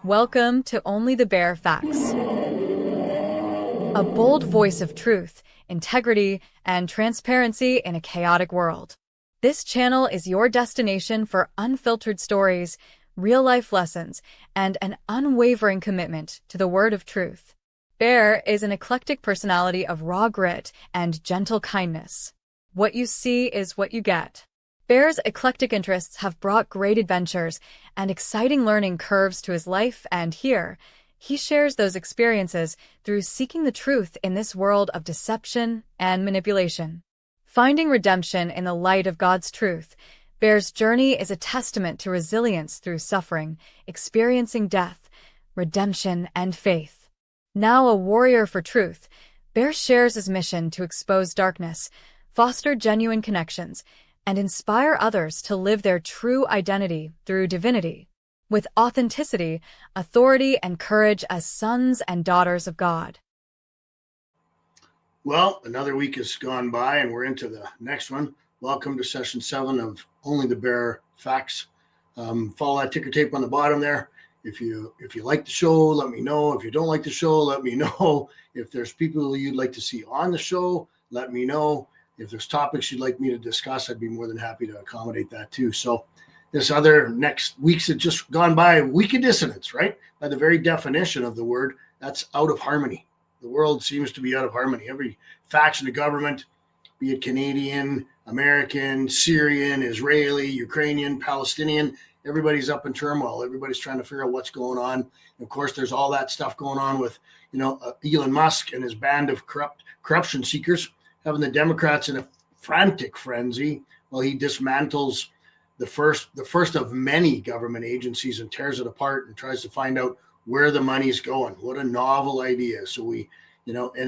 Welcome to Only the Bare Facts, a bold voice of truth, integrity, and transparency in a chaotic world. This channel is your destination for unfiltered stories, real-life lessons, and an unwavering commitment to the word of truth. Bear is an eclectic personality of raw grit and gentle kindness. What you see is what you get. Bear's eclectic interests have brought great adventures and exciting learning curves to his life, and here, he shares those experiences through seeking the truth in this world of deception and manipulation. Finding redemption in the light of God's truth, Bear's journey is a testament to resilience through suffering, experiencing death, redemption, and faith. Now a warrior for truth, Bear shares his mission to expose darkness, foster genuine connections, and inspire others to live their true identity through divinity, with authenticity, authority, and courage as sons and daughters of God. Well, another week has gone by and we're into the next one. Welcome to session 7 of Only the Bare Facts. Follow that ticker tape on the bottom there. If you like the show, let me know. If you don't like the show, let me know. If there's people you'd like to see on the show, let me know. If there's topics you'd like me to discuss, I'd be more than happy to accommodate that too. So this other next weeks had just gone by, a week of dissonance, right? By the very definition of the word, that's out of harmony. The world seems to be out of harmony. Every faction of government, be it Canadian, American, Syrian, Israeli, Ukrainian, Palestinian, everybody's up in turmoil. Everybody's trying to figure out what's going on. And of course, there's all that stuff going on with, Elon Musk and his band of corruption seekers, having the Democrats in a frantic frenzy while he dismantles the first of many government agencies and tears it apart and tries to find out where the money's going. What a novel idea. So and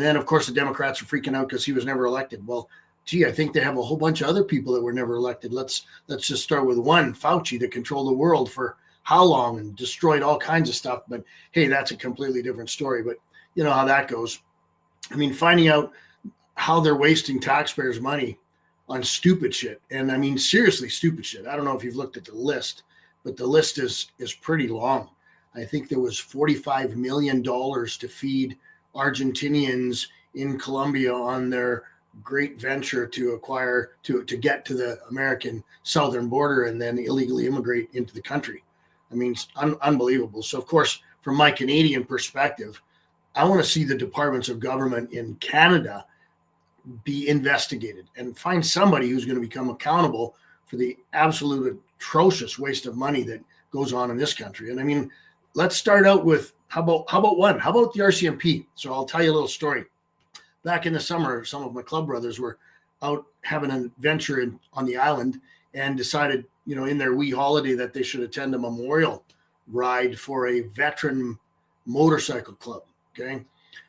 then of course the Democrats are freaking out because he was never elected. Well, gee, I think they have a whole bunch of other people that were never elected. Let's just start with one, Fauci, that controlled the world for how long and destroyed all kinds of stuff. But hey, that's a completely different story. But you know how that goes. I mean, finding out how they're wasting taxpayers' money on stupid shit. And I mean, seriously, stupid shit. I don't know if you've looked at the list, but the list is pretty long. I think there was $45 million to feed Argentinians in Colombia on their great venture to acquire, to get to the American southern border and then illegally immigrate into the country. I mean, it's unbelievable. So of course, from my Canadian perspective, I want to see the departments of government in Canada be investigated and find somebody who's going to become accountable for the absolute atrocious waste of money that goes on in this country. And I mean, let's start out with how about the RCMP? So I'll tell you a little story. Back in the summer, some of my club brothers were out having an adventure on the island and decided, in their wee holiday that they should attend a memorial ride for a veteran motorcycle club. Okay.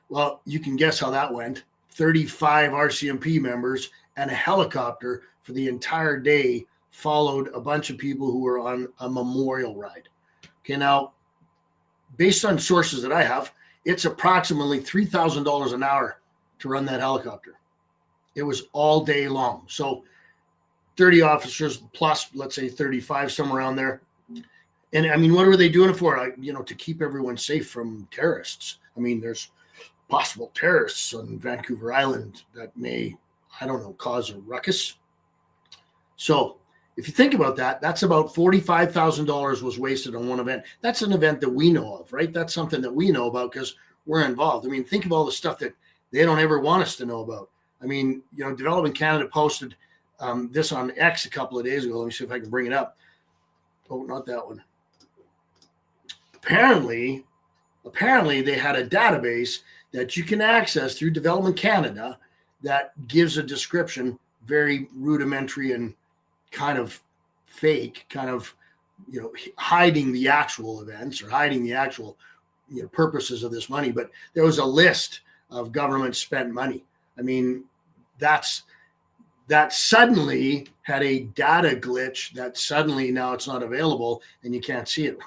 Well, you can guess how that went. 35 RCMP members and a helicopter for the entire day followed a bunch of people who were on a memorial ride. Okay, now, based on sources that I have, it's approximately $3,000 an hour to run that helicopter. It was all day long. So 30 officers plus, let's say 35, somewhere around there. And I mean, what were they doing it for? To keep everyone safe from terrorists. I mean, there's possible terrorists on Vancouver Island that may, cause a ruckus. So if you think about that, that's about $45,000 was wasted on one event. That's an event that we know of, right? That's something that we know about because we're involved. I mean, think of all the stuff that they don't ever want us to know about. I mean, Development Canada posted this on X a couple of days ago. Let me see if I can bring it up. Oh, not that one. Apparently they had a database that you can access through Development Canada that gives a description, very rudimentary and kind of fake, hiding the actual events or hiding the actual purposes of this money. But there was a list of government spent money. I mean, that suddenly had a data glitch that suddenly now it's not available and you can't see it.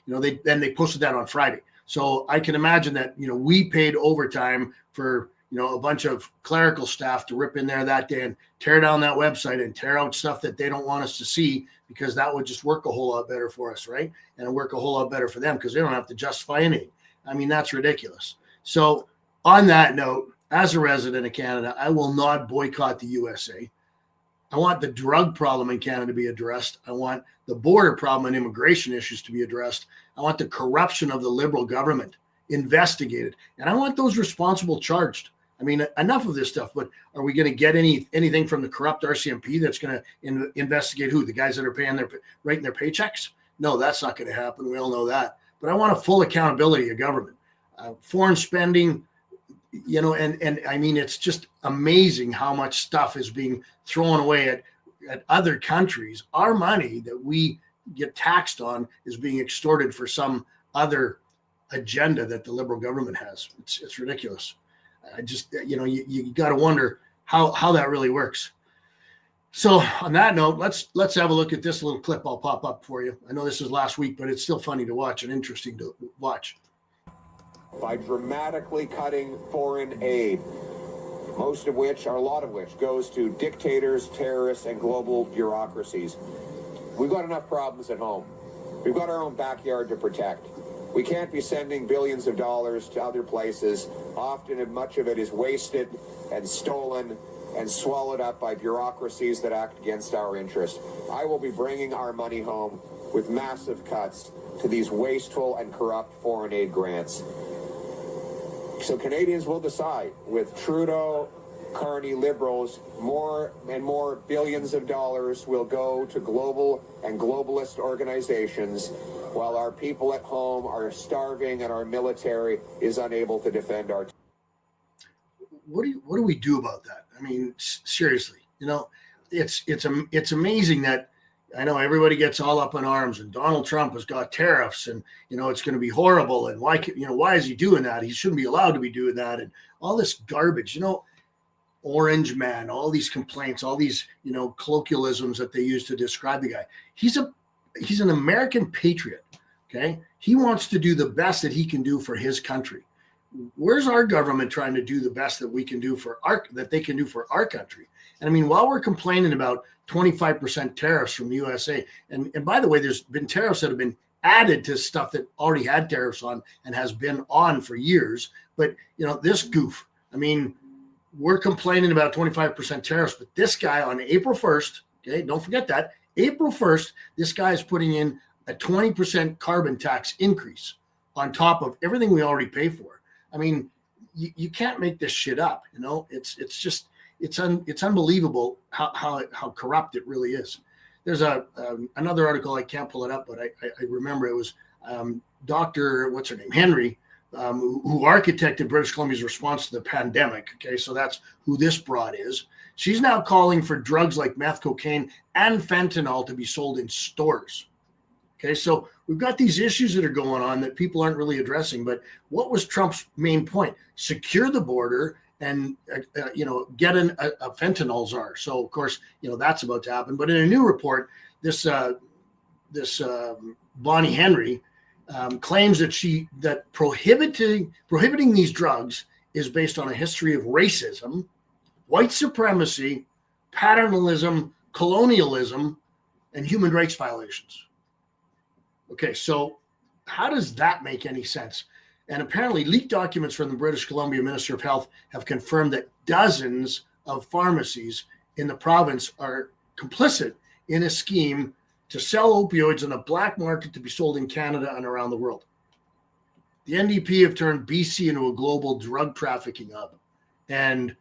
They posted that on Friday. So I can imagine that, we paid overtime for a bunch of clerical staff to rip in there that day and tear down that website and tear out stuff that they don't want us to see, because that would just work a whole lot better for us, right? And it'll work a whole lot better for them because they don't have to justify anything. I mean, that's ridiculous. So on that note, as a resident of Canada, I will not boycott the USA. I want the drug problem in Canada to be addressed. I want the border problem and immigration issues to be addressed. I want the corruption of the Liberal government investigated. And I want those responsible charged. I mean, enough of this stuff, but are we going to get anything from the corrupt RCMP that's going to investigate who? The guys that are writing their paychecks? No, that's not going to happen. We all know that. But I want a full accountability of government. Foreign spending, and I mean, it's just amazing how much stuff is being thrown away at other countries. Our money that we get taxed on is being extorted for some other agenda that the Liberal government has. It's ridiculous. I just, you got to wonder how that really works. So on that note, let's have a look at this little clip I'll pop up for you. I know this is last week, but it's still funny to watch and interesting to watch. By dramatically cutting foreign aid, a lot of which goes to dictators, terrorists, and global bureaucracies. We've got enough problems at home. We've got our own backyard to protect. We can't be sending billions of dollars to other places. Often, much of it is wasted and stolen and swallowed up by bureaucracies that act against our interest. I will be bringing our money home with massive cuts to these wasteful and corrupt foreign aid grants. So Canadians will decide. With Trudeau, Carney, Liberals, more and more billions of dollars will go to global and globalist organizations, while our people at home are starving and our military is unable to defend our. What do we do about that? I mean, seriously, it's amazing that I know everybody gets all up in arms, and Donald Trump has got tariffs, and it's going to be horrible, and why is he doing that? He shouldn't be allowed to be doing that, and all this garbage. Orange man, all these complaints, all these colloquialisms that they use to describe the guy. He's an American patriot. Okay, he wants to do the best that he can do for his country. Where's our government trying to do the best that they can do for our country? And I mean, while we're complaining about 25% tariffs from the USA, and by the way, there's been tariffs that have been added to stuff that already had tariffs on and has been on for years. But this goof, I mean, we're complaining about 25% tariffs, but this guy on April 1st, okay, don't forget that, April 1st, this guy is putting in a 20% carbon tax increase on top of everything we already pay for. I mean, you can't make this shit up. It's unbelievable how corrupt it really is. There's another article, I can't pull it up, but I remember it was Dr. what's her name, Henry, who architected British Columbia's response to the pandemic. Okay, so that's who this broad is. She's now calling for drugs like meth, cocaine, and fentanyl to be sold in stores. Okay, so we've got these issues that are going on that people aren't really addressing. But what was Trump's main point? Secure the border and get a fentanyl czar. So of course, that's about to happen. But in a new report, this Bonnie Henry claims that prohibiting these drugs is based on a history of racism, white supremacy, paternalism, colonialism, and human rights violations. Okay, so how does that make any sense? And apparently leaked documents from the British Columbia Minister of Health have confirmed that dozens of pharmacies in the province are complicit in a scheme to sell opioids on the black market to be sold in Canada and around the world. The NDP have turned BC into a global drug trafficking hub. And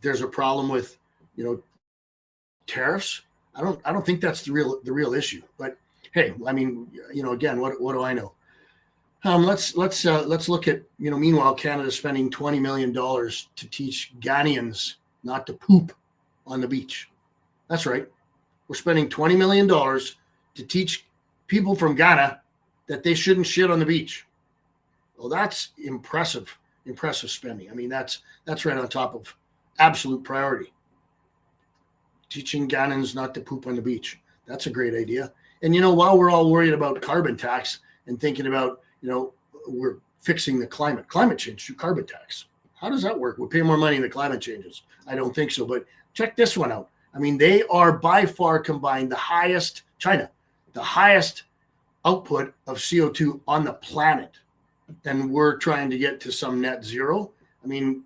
there's a problem with, tariffs. I don't think that's the real issue. But hey, I mean, again, what do I know? Let's look at, meanwhile, Canada's spending $20 million to teach Ghanaians not to poop on the beach. That's right. We're spending $20 million to teach people from Ghana that they shouldn't shit on the beach. Well, that's impressive spending. I mean, that's right on top of absolute priority. Teaching Ghanaians not to poop on the beach. That's a great idea. And, while we're all worried about carbon tax and thinking about, we're fixing the climate change through carbon tax. How does that work? We pay more money than climate changes. I don't think so, but check this one out. I mean, they are by far combined China, the highest output of CO2 on the planet. And we're trying to get to some net zero. I mean,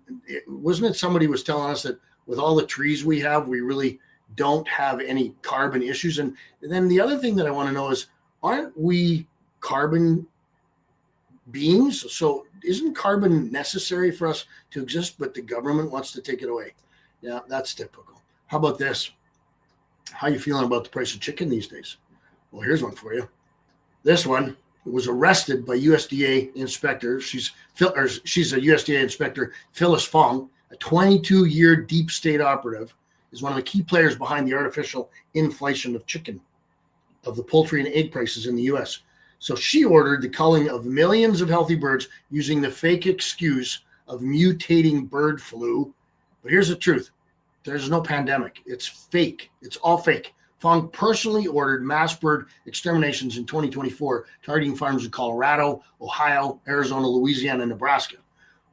wasn't it somebody was telling us that with all the trees we have, we really don't have any carbon issues? And then the other thing that I want to know is, aren't we carbon beings? So isn't carbon necessary for us to exist, but the government wants to take it away? Yeah, that's typical. How about this? How you feeling about the price of chicken these days? Well, here's one for you. This one was arrested by USDA inspector. She's a USDA inspector, Phyllis Fong, a 22-year deep state operative, is one of the key players behind the artificial inflation of chicken, of the poultry and egg prices in the U.S. So she ordered the culling of millions of healthy birds using the fake excuse of mutating bird flu. But here's the truth. There's no pandemic. It's fake. It's all fake. Fong personally ordered mass bird exterminations in 2024, targeting farms in Colorado, Ohio, Arizona, Louisiana, and Nebraska.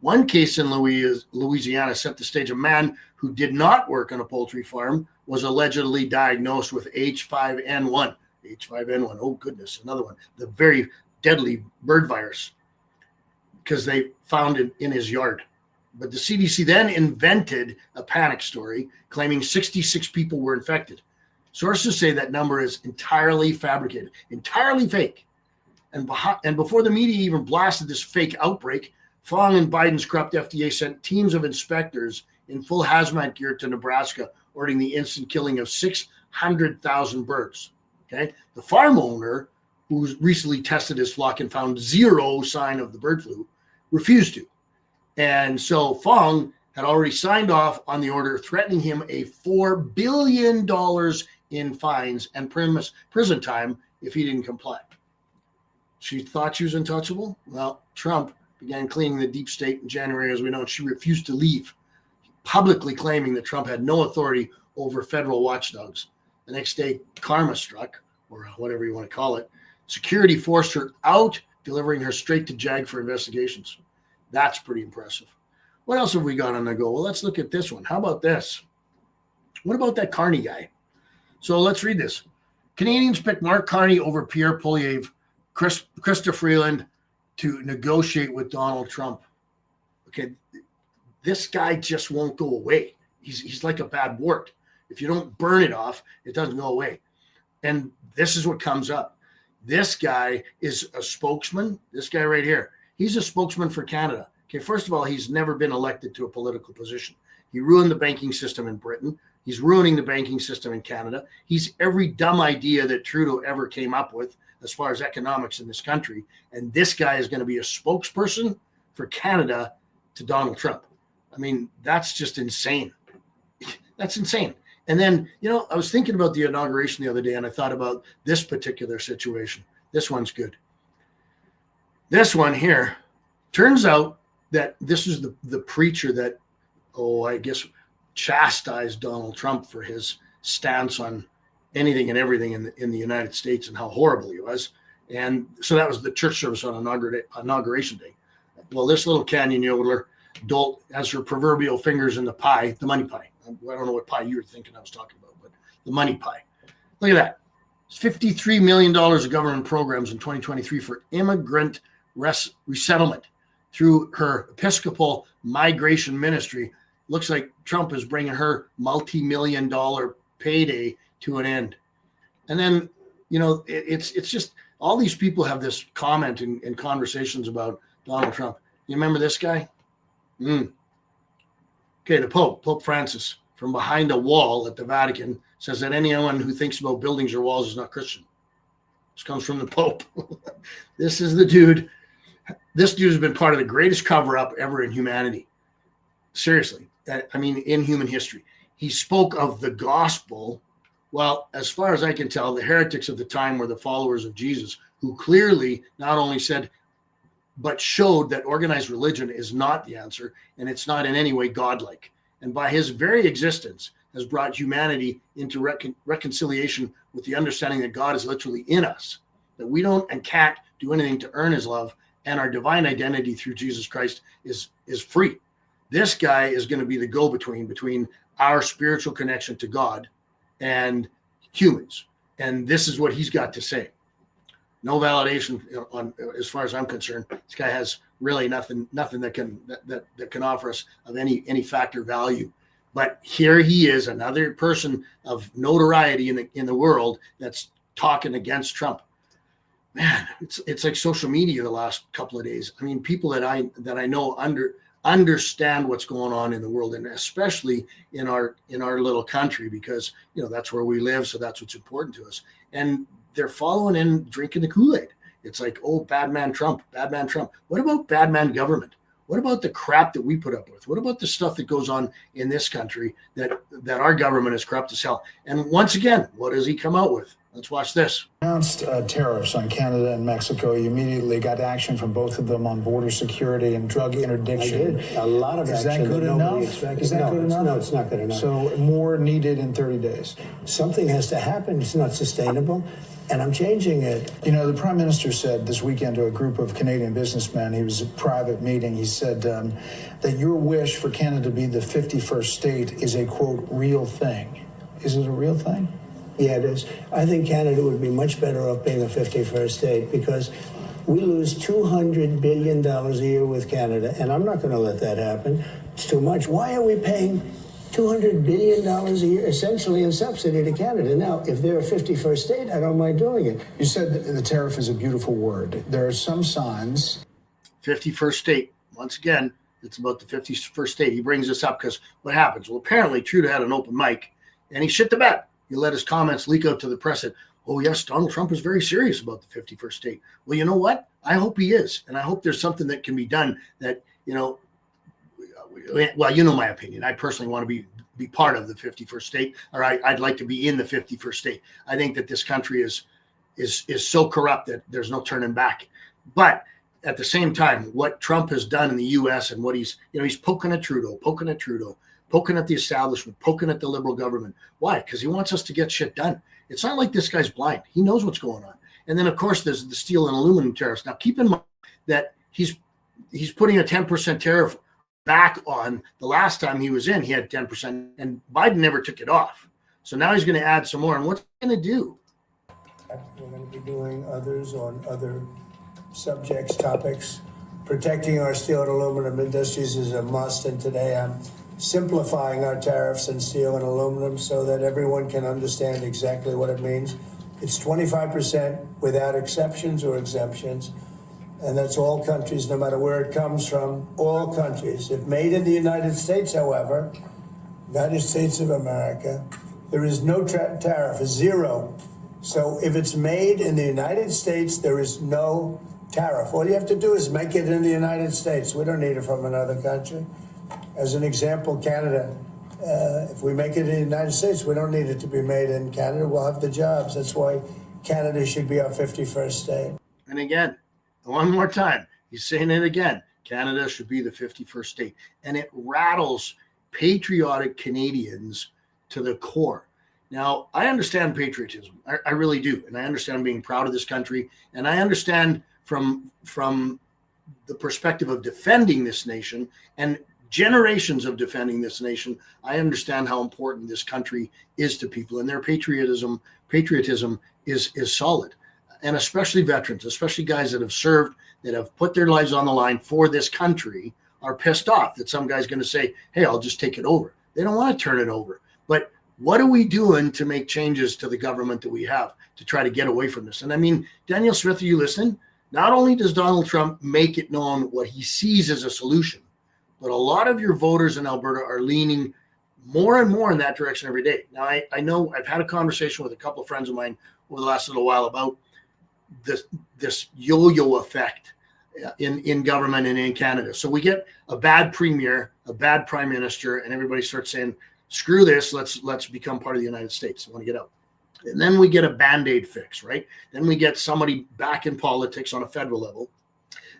One case in Louisiana set the stage. A man who did not work on a poultry farm was allegedly diagnosed with H5N1. H5N1, oh goodness, another one. The very deadly bird virus, because they found it in his yard. But the CDC then invented a panic story claiming 66 people were infected. Sources say that number is entirely fabricated, entirely fake. And before the media even blasted this fake outbreak, Fong and Biden's corrupt FDA sent teams of inspectors in full hazmat gear to Nebraska, ordering the instant killing of 600,000 birds. Okay, the farm owner, who recently tested his flock and found zero sign of the bird flu, refused to. And so Fong had already signed off on the order, threatening him a $4 billion in fines and prison time if he didn't comply. She thought she was untouchable. Well, Trump began cleaning the deep state in January, as we know, and she refused to leave, publicly claiming that Trump had no authority over federal watchdogs. The next day, karma struck, or whatever you want to call it. Security forced her out, delivering her straight to JAG for investigations. That's pretty impressive. What else have we got on the go? Well, let's look at this one. How about this? What about that Carney guy? So let's read this. Canadians picked Mark Carney over Pierre Poilievre, Chrystia Freeland to negotiate with Donald Trump. Okay, this guy just won't go away. He's like a bad wart. If you don't burn it off, it doesn't go away. And this is what comes up. This guy is a spokesman. This guy right here, he's a spokesman for Canada. Okay, first of all, he's never been elected to a political position. He ruined the banking system in Britain. He's ruining the banking system in Canada. He's every dumb idea that Trudeau ever came up with as far as economics in this country. And this guy is going to be a spokesperson for Canada to Donald Trump. I mean, that's just insane. That's insane. And then, I was thinking about the inauguration the other day, and I thought about this particular situation. This one's good. This one here, turns out that this is the preacher that, I guess, chastised Donald Trump for his stance on anything and everything in the United States and how horrible he was. And so that was the church service on inauguration day. Well, this little canyon yodeler dolt has her proverbial fingers in the pie, the money pie. I don't know what pie you were thinking I was talking about, but the money pie. Look at that. It's $53 million of government programs in 2023 for immigrant resettlement through her Episcopal migration ministry. Looks like Trump is bringing her multi-million-dollar payday to an end. And then, it's just all these people have this comment in conversations about Donald Trump. You remember this guy? Okay, the Pope Francis, from behind a wall at the Vatican, says that anyone who thinks about buildings or walls is not Christian. This comes from the Pope. This is the dude. This dude has been part of the greatest cover-up ever in humanity. Seriously. In human history. He spoke of the gospel. Well, as far as I can tell, the heretics of the time were the followers of Jesus, who clearly not only said, but showed that organized religion is not the answer, and it's not in any way godlike. And by his very existence has brought humanity into reconciliation with the understanding that God is literally in us, that we don't and can't do anything to earn his love, and our divine identity through Jesus Christ is free. This guy is going to be the go-between between our spiritual connection to God and humans. And this is what he's got to say. No validation on, as far as I'm concerned. This guy has really nothing that can offer us of any factor value. But here he is, another person of notoriety in the world that's talking against Trump. Man, it's like social media the last couple of days. I mean, people that I know understand what's going on in the world, and especially in our little country, because that's where we live, so that's what's important to us. And they're following and drinking the Kool-Aid. It's like, oh, bad man Trump, bad man Trump. What about bad man government? What about the crap that we put up with? What about the stuff that goes on in this country that our government is corrupt as hell? And once again, what does he come out with? Let's watch this. Announced tariffs on Canada and Mexico. You immediately got action from both of them on border security and drug interdiction. I did. A lot of action. Is that good enough? Is that good enough? No, it's not good enough. So more needed in 30 days. Something has to happen. It's not sustainable. And I'm changing it. The Prime Minister said this weekend to a group of Canadian businessmen, he was a private meeting, he said that your wish for Canada to be the 51st state is a, quote, real thing. Is it a real thing? Yeah, it is. I think Canada would be much better off being a 51st state because we lose $200 billion a year with Canada, and I'm not going to let that happen. It's too much. Why are we paying $200 billion a year essentially in subsidy to Canada? Now, if they're a 51st state, I don't mind doing it. You said that the tariff is a beautiful word. There are some signs. 51st state. Once again, it's about the 51st state. He brings this up because what happens? Well, apparently Trudeau had an open mic and he shit the bed. He let his comments leak out to the press that, oh, yes, Donald Trump is very serious about the 51st state. Well, you know what? I hope he is. And I hope there's something that can be done that, well, my opinion. I personally want to be part of the 51st state, or I'd like to be in the 51st state. I think that this country is so corrupt that there's no turning back. But at the same time, what Trump has done in the U.S. and what he's poking at Trudeau, poking at the establishment, poking at the Liberal government. Why? Because he wants us to get shit done. It's not like this guy's blind. He knows what's going on. And then, of course, there's the steel and aluminum tariffs. Now, keep in mind that he's putting a 10% tariff back on. The last time he was in, he had 10%, and Biden never took it off. So now he's going to add some more. And what's he going to do? We're going to be doing others on other subjects, topics. Protecting our steel and aluminum industries is a must, and today I'm simplifying our tariffs in steel and aluminum so that everyone can understand exactly what it means. It's 25% without exceptions or exemptions, and that's all countries, no matter where it comes from, all countries. If made in the United States, however, United States of America, there is no tariff, zero. So if it's made in the United States, there is no tariff. All you have to do is make it in the United States. We don't need it from another country. As an example, Canada, if we make it in the United States, we don't need it to be made in Canada. We'll have the jobs. That's why Canada should be our 51st state. And again, one more time, he's saying it again. Canada should be the 51st state. And it rattles patriotic Canadians to the core. Now, I understand patriotism. I really do. And I understand being proud of this country. And I understand from the perspective of defending this nation and generations of defending this nation, I understand how important this country is to people, and their patriotism is solid. And especially veterans, especially guys that have served, that have put their lives on the line for this country, are pissed off that some guy's going to say, hey, I'll just take it over. They don't want to turn it over. But what are we doing to make changes to the government that we have to try to get away from this? And I mean, Danielle Smith, are you listening? Not only does Donald Trump make it known what he sees as a solution, but a lot of your voters in Alberta are leaning more and more in that direction every day. Now, I know I've had a conversation with a couple of friends of mine over the last little while about this yo-yo effect in government and in Canada. So we get a bad premier, a bad prime minister, and everybody starts saying, screw this, let's become part of the United States. I want to get out. And then we get a Band-Aid fix, right? Then we get somebody back in politics on a federal level.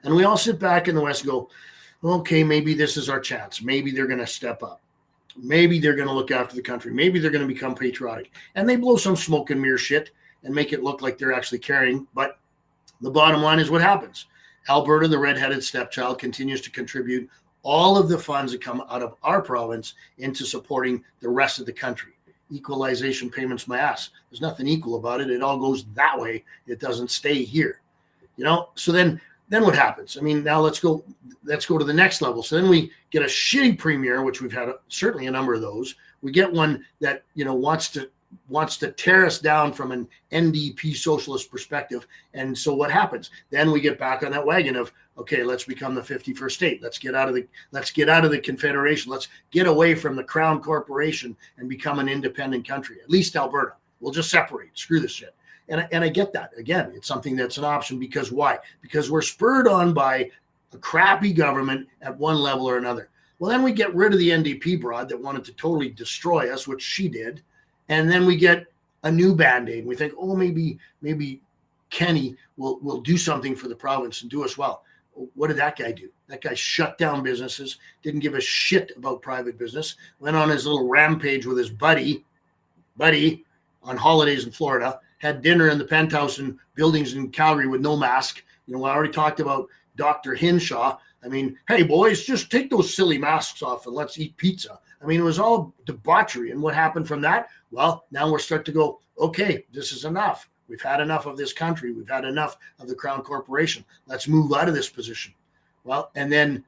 And we all sit back in the West and go, okay, maybe this is our chance. Maybe they're going to step up. Maybe they're going to look after the country. Maybe they're going to become patriotic. And they blow some smoke and mirror shit and make it look like they're actually caring. But the bottom line is what happens. Alberta, the redheaded stepchild, continues to contribute all of the funds that come out of our province into supporting the rest of the country. Equalization payments, my ass. There's nothing equal about it. It all goes that way. It doesn't stay here. So then what happens? I mean, now let's go to the next level. So then we get a shitty premier, which we've had certainly a number of those. We get one that, wants to tear us down from an NDP socialist perspective. And so what happens? Then we get back on that wagon of, okay, let's become the 51st state. Let's get out of the Confederation. Let's get away from the Crown Corporation and become an independent country. At least Alberta. We'll just separate. Screw this shit. And I get that. Again, it's something that's an option because why? Because we're spurred on by a crappy government at one level or another. Well, then we get rid of the NDP broad that wanted to totally destroy us, which she did. And then we get a new Band-Aid. We think, oh, maybe Kenny will do something for the province and do us well. What did that guy do? That guy shut down businesses, didn't give a shit about private business, went on his little rampage with his buddy on holidays in Florida, had dinner in the penthouse and buildings in Calgary with no mask. I already talked about Dr. Hinshaw. I mean, hey, boys, just take those silly masks off and let's eat pizza. I mean, it was all debauchery. And what happened from that? Well, now we're starting to go, okay, this is enough. We've had enough of this country. We've had enough of the Crown Corporation. Let's move out of this position. Well, and then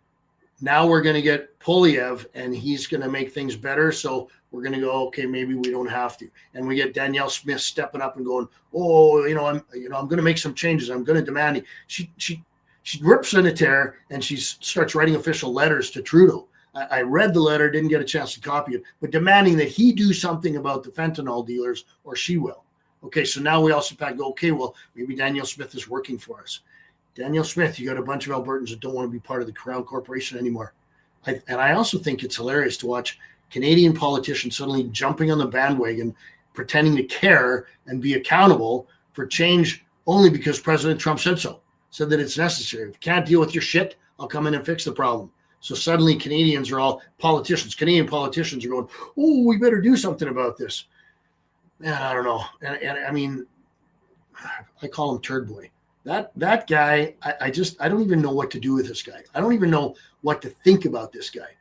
now we're going to get Polyev, and he's going to make things better. So we're going to go, okay, maybe we don't have to. And we get Danielle Smith stepping up and going, oh, I'm going to make some changes. I'm going to demand it. She rips in a tear, and she starts writing official letters to Trudeau. I read the letter, didn't get a chance to copy it, but demanding that he do something about the fentanyl dealers or she will. Okay, so now we also go, okay, well, maybe Danielle Smith is working for us. Danielle Smith, you got a bunch of Albertans that don't want to be part of the Crown Corporation anymore. And I also think it's hilarious to watch Canadian politicians suddenly jumping on the bandwagon, pretending to care and be accountable for change only because President Trump said that it's necessary. If you can't deal with your shit, I'll come in and fix the problem. So suddenly Canadian politicians are going, oh, we better do something about this. Man, I don't know. And I mean, I call him Turd Boy. That guy, I don't even know what to do with this guy. I don't even know what to think about this guy.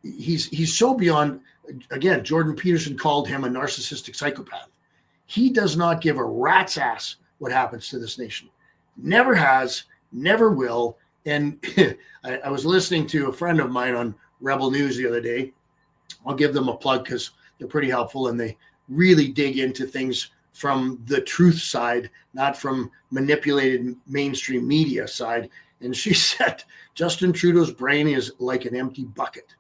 He's so beyond, again, Jordan Peterson called him a narcissistic psychopath. He does not give a rat's ass what happens to this nation. Never has, never will. And I was listening to a friend of mine on Rebel News the other day. I'll give them a plug because they're pretty helpful and they really dig into things from the truth side, not from manipulated mainstream media side. And she said, Justin Trudeau's brain is like an empty bucket.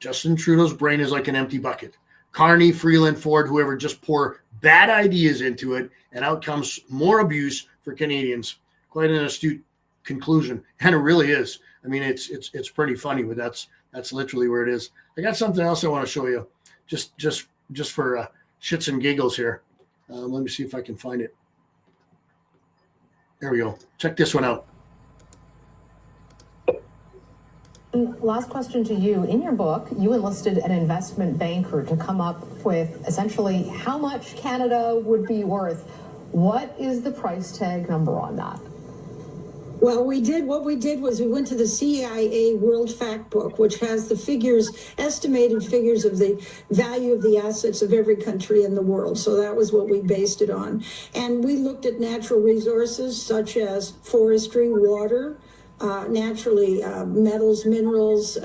Justin Trudeau's brain is like an empty bucket. Carney, Freeland, Ford, whoever, just pour bad ideas into it, and out comes more abuse for Canadians. Quite an astute conclusion, and it really is. I mean, it's pretty funny, but that's literally where it is. I got something else I want to show you, just for shits and giggles here. Let me see if I can find it. There we go. Check this one out. Last question to you. In your book, you enlisted an investment banker to come up with essentially how much Canada would be worth. What is the price tag number on that? Well, what we did was we went to the CIA World Fact Book, which has the figures, estimated figures of the value of the assets of every country in the world. So that was what we based it on. And we looked at natural resources such as forestry, water, naturally metals, minerals,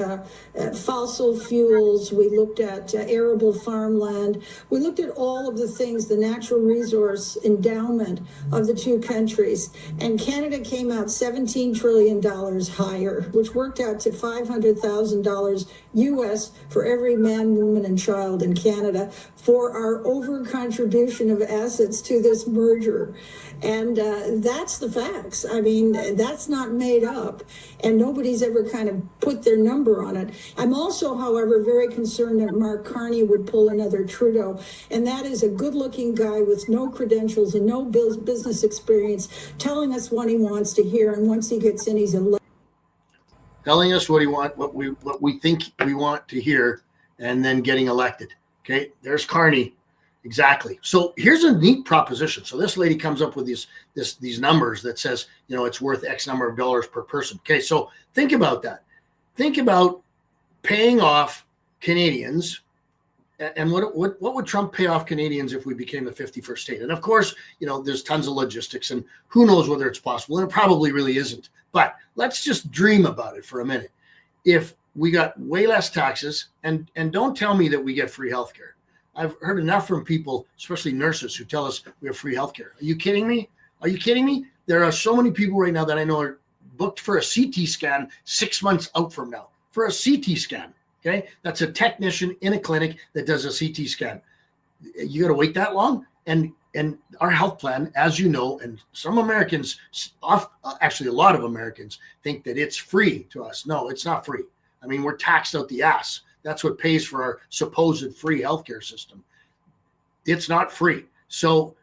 fossil fuels. We looked at arable farmland. We looked at all of the things, the natural resource endowment of the two countries. And Canada came out $17 trillion higher, which worked out to $500,000 US for every man, woman, and child in Canada for our over contribution of assets to this merger. And that's the facts. I mean, that's not made up, and nobody's ever kind of put their number on it. I'm also, however, very concerned that Mark Carney would pull another Trudeau, and that is a good-looking guy with no credentials and no business experience telling us what he wants to hear, and once he gets in, he's elected. Telling us what we think we want to hear, and then getting elected. Okay, there's Carney. Exactly. So here's a neat proposition. So this lady comes up with these numbers that says, it's worth X number of dollars per person. Okay, so think about that. think about paying off Canadians. And what would Trump pay off Canadians if we became the 51st state? And of course, there's tons of logistics, and who knows whether it's possible, and it probably really isn't. But let's just dream about it for a minute. If we got way less taxes, and don't tell me that we get free healthcare. I've heard enough from people, especially nurses, who tell us we have free healthcare. Are you kidding me? Are you kidding me? There are so many people right now that I know are booked for a CT scan 6 months out from now, for a CT scan. Okay, that's a technician in a clinic that does a CT scan. You got to wait that long? And our health plan, as you know, and some Americans, actually a lot of Americans, think that it's free to us. No, it's not free. I mean, we're taxed out the ass. That's what pays for our supposed free healthcare system. It's not free. So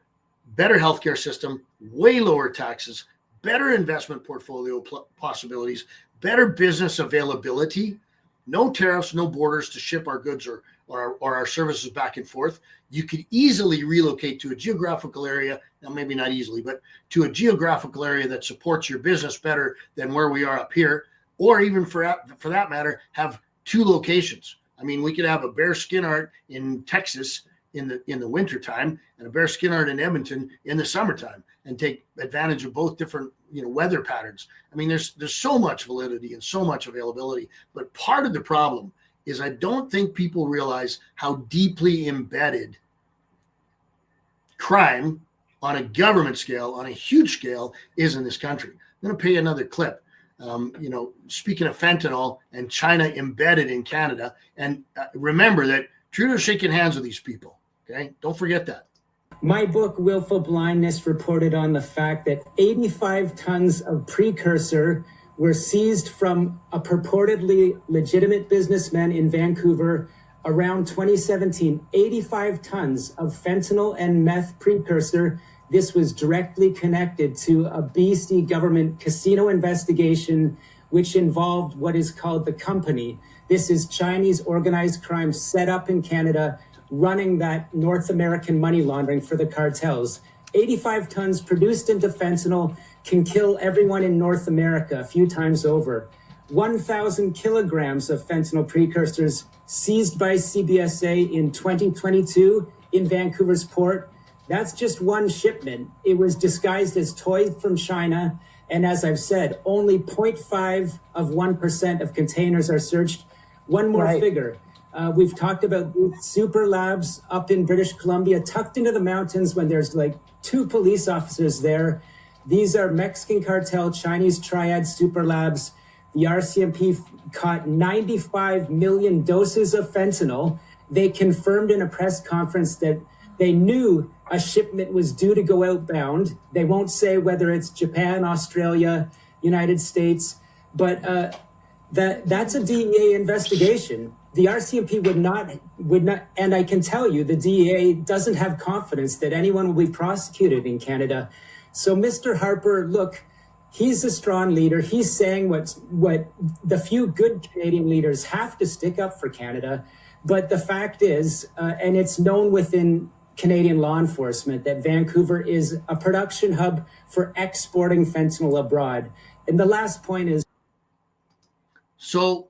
better healthcare system, way lower taxes, better investment portfolio possibilities, better business availability. No tariffs, no borders to ship our goods or our services back and forth. You could easily relocate to a geographical area, now maybe not easily, but to a geographical area that supports your business better than where we are up here, or even for that matter, have 2 locations. I mean, we could have a Bear Skin Art in Texas in the wintertime and a Bear Skin Art in Edmonton in the summertime, and take advantage of both different weather patterns. I mean, there's so much validity and so much availability, but part of the problem is I don't think people realize how deeply embedded crime on a government scale, on a huge scale, is in this country. I'm going to play another clip. Speaking of fentanyl and China embedded in Canada, and remember that Trudeau's shaking hands with these people. Okay, don't forget that. My book, Willful Blindness, reported on the fact that 85 tons of precursor were seized from a purportedly legitimate businessman in Vancouver around 2017. 85 tons of fentanyl and meth precursor. This was directly connected to a BC government casino investigation, which involved what is called the Company. This is Chinese organized crime set up in Canada, running that North American money laundering for the cartels. 85 tons produced into fentanyl can kill everyone in North America a few times over. 1,000 kilograms of fentanyl precursors seized by CBSA in 2022 in Vancouver's port. That's just one shipment. It was disguised as toys from China. And as I've said, only 0.5 of 1% of containers are searched. One more figure. We've talked about super labs up in British Columbia, tucked into the mountains when there's like 2 police officers there. These are Mexican cartel, Chinese triad super labs. The RCMP caught 95 million doses of fentanyl. They confirmed in a press conference that they knew a shipment was due to go outbound. They won't say whether it's Japan, Australia, United States, but that's a DEA investigation. The RCMP would not, and I can tell you the DEA doesn't have confidence that anyone will be prosecuted in Canada. So Mr. Harper, look, he's a strong leader. He's saying what the few good Canadian leaders have to stick up for Canada. But the fact is, and it's known within Canadian law enforcement, that Vancouver is a production hub for exporting fentanyl abroad. And the last point is, so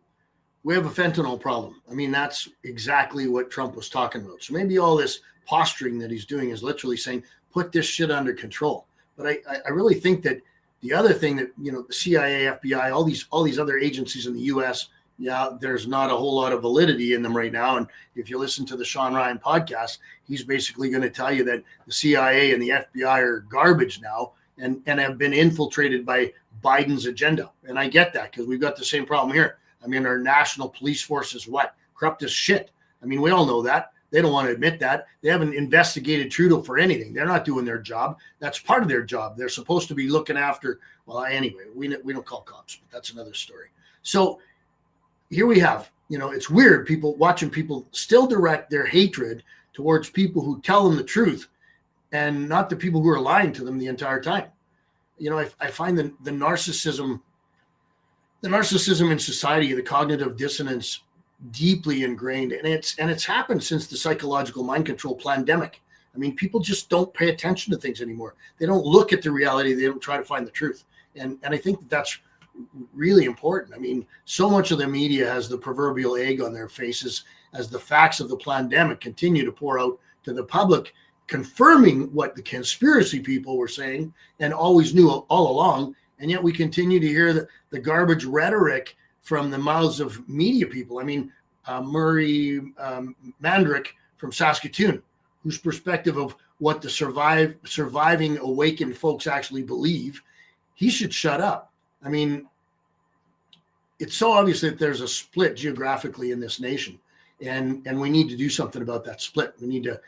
we have a fentanyl problem. I mean, that's exactly what Trump was talking about. So maybe all this posturing that he's doing is literally saying, put this shit under control. But I really think that the other thing that, the CIA, FBI, all these other agencies in the US, there's not a whole lot of validity in them right now. And if you listen to the Sean Ryan podcast, he's basically going to tell you that the CIA and the FBI are garbage now and have been infiltrated by Biden's agenda. And I get that, because we've got the same problem here. I mean, our national police force is corrupt as shit. I mean, we all know that. They don't want to admit that. They haven't investigated Trudeau for anything. They're not doing their job. That's part of their job. They're supposed to be looking after, well, anyway, we don't call cops, but that's another story. So here we have, it's weird, watching people still direct their hatred towards people who tell them the truth and not the people who are lying to them the entire time. I find the narcissism in society, the cognitive dissonance, deeply ingrained, and it's happened since the psychological mind control pandemic. I mean, people just don't pay attention to things anymore. They don't look at the reality. They don't try to find the truth. And I think that's really important. I mean, so much of the media has the proverbial egg on their faces as the facts of the pandemic continue to pour out to the public, confirming what the conspiracy people were saying and always knew all along. And yet we continue to hear the garbage rhetoric from the mouths of media people. I mean, Murray Mandrick from Saskatoon, whose perspective of what the surviving awakened folks actually believe, he should shut up. I mean, it's so obvious that there's a split geographically in this nation, and we need to do something about that split. We need to,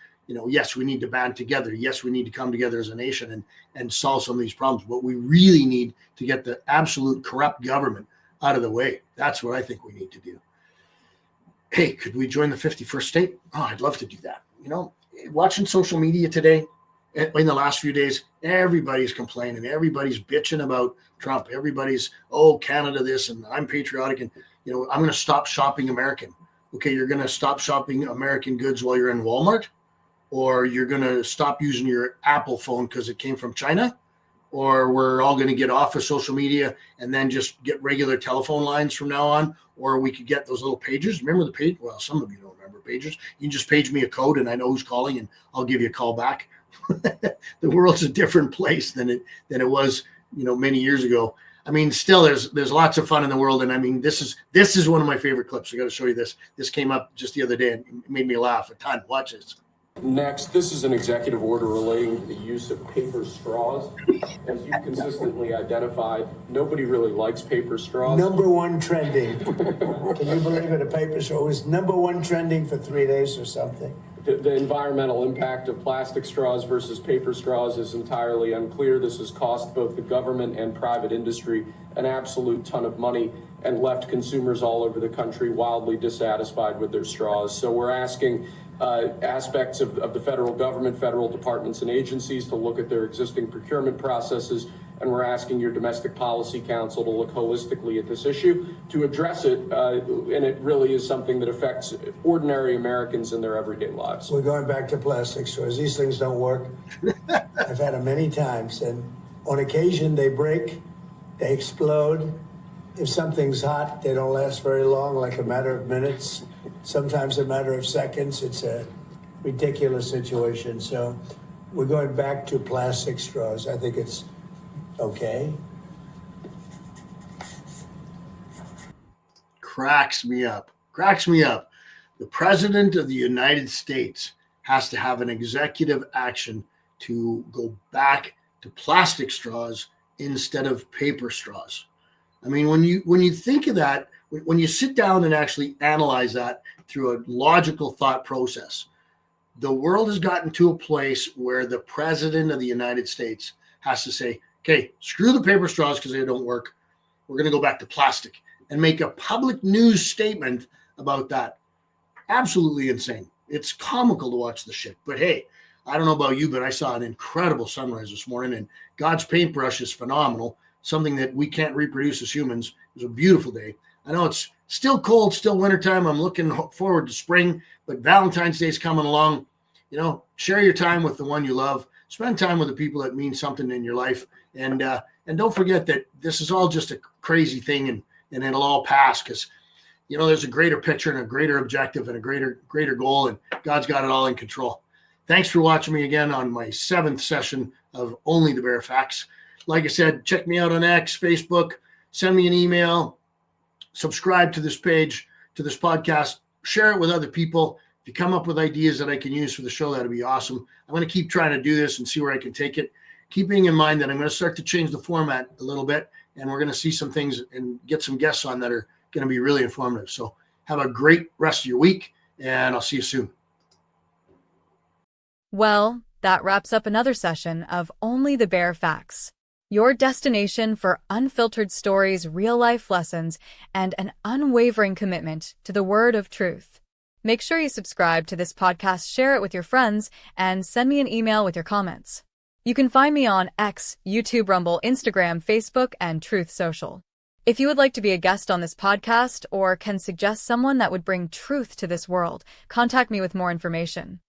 yes, we need to band together. Yes, we need to come together as a nation and solve some of these problems. But we really need to get the absolute corrupt government out of the way. That's what I think we need to do. Hey, could we join the 51st state? Oh, I'd love to do that. Watching social media today, in the last few days, everybody's complaining. Everybody's bitching about Trump. Everybody's, Canada this, and I'm patriotic, and, I'm going to stop shopping American. Okay, you're going to stop shopping American goods while you're in Walmart? Or you're going to stop using your Apple phone because it came from China? Or we're all going to get off of social media and then just get regular telephone lines from now on? Or we could get those little pagers. Remember the page? Well, some of you don't remember pagers. You can just page me a code and I know who's calling and I'll give you a call back. The world's a different place than it was, many years ago. I mean, still there's lots of fun in the world. And I mean, this is one of my favorite clips. I got to show you this. This came up just the other day and it made me laugh a ton. Watch this. Next, this is an executive order relating to the use of paper straws. As you've consistently identified, nobody really likes paper straws. Number one trending. Can you believe it? A paper straw was number one trending for 3 days or something. The environmental impact of plastic straws versus paper straws is entirely unclear. This has cost both the government and private industry an absolute ton of money and left consumers all over the country wildly dissatisfied with their straws. So we're asking aspects of the federal government, federal departments and agencies to look at their existing procurement processes, and we're asking your Domestic Policy Council to look holistically at this issue to address it, and it really is something that affects ordinary Americans in their everyday lives. We're going back to plastic straws. These things don't work. I've had them many times, and on occasion they break, they explode. If something's hot, they don't last very long, like a matter of minutes, sometimes a matter of seconds. It's a ridiculous situation. So we're going back to plastic straws. I think it's okay. Cracks me up. The President of the United States has to have an executive action to go back to plastic straws instead of paper straws. I mean, when you think of that, when you sit down and actually analyze that through a logical thought process, the world has gotten to a place where the President of the United States has to say, okay, screw the paper straws because they don't work. We're going to go back to plastic and make a public news statement about that. Absolutely insane. It's comical to watch the shit. But hey, I don't know about you, but I saw an incredible sunrise this morning, and God's paintbrush is phenomenal. Something that we can't reproduce as humans. It was a beautiful day. I know it's still cold, still wintertime. I'm looking forward to spring, but Valentine's Day is coming along. Share your time with the one you love. Spend time with the people that mean something in your life. And don't forget that this is all just a crazy thing, and it'll all pass because, there's a greater picture and a greater objective and a greater goal, and God's got it all in control. Thanks for watching me again on my 7th session of Only the Bare Facts. Like I said, check me out on X, Facebook, send me an email, subscribe to this page, to this podcast, share it with other people. If you come up with ideas that I can use for the show, that'd be awesome. I'm going to keep trying to do this and see where I can take it, keeping in mind that I'm going to start to change the format a little bit, and we're going to see some things and get some guests on that are going to be really informative. So have a great rest of your week, and I'll see you soon. Well, that wraps up another session of Only the Bare Facts, your destination for unfiltered stories, real-life lessons, and an unwavering commitment to the word of truth. Make sure you subscribe to this podcast, share it with your friends, and send me an email with your comments. You can find me on X, YouTube, Rumble, Instagram, Facebook, and Truth Social. If you would like to be a guest on this podcast or can suggest someone that would bring truth to this world, contact me with more information.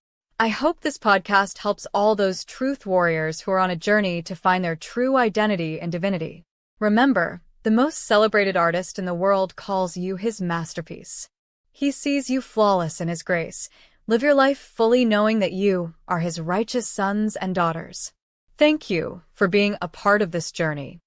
I hope this podcast helps all those truth warriors who are on a journey to find their true identity and divinity. Remember, The most celebrated artist in the world calls you his masterpiece. He sees you flawless in his grace. Live your life fully knowing that you are his righteous sons and daughters. Thank you for being a part of this journey.